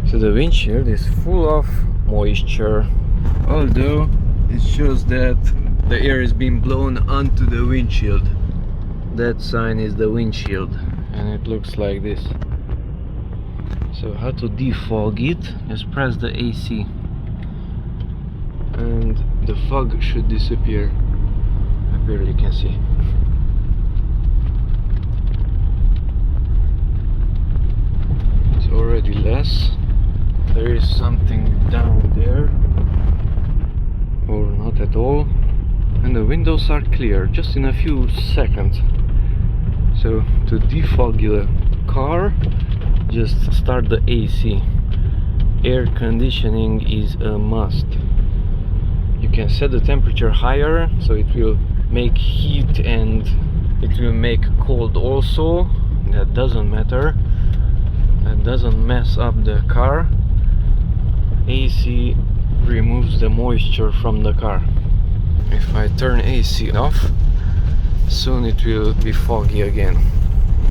So the windshield is full of moisture, although it shows that the air is being blown onto the windshield. That sign is the windshield and it looks like this. So how to defog it? Just press the AC and the fog should disappear. I barely can see. It's already less. There is something down there, or not at all, and the windows are clear just in a few seconds. So to defog the car, just start the AC. Air conditioning is a must. You can set the temperature higher, so it will make heat and it will make cold also. That doesn't matter. That doesn't mess up the car. AC removes the moisture from the car. If I turn AC off, soon it will be foggy again.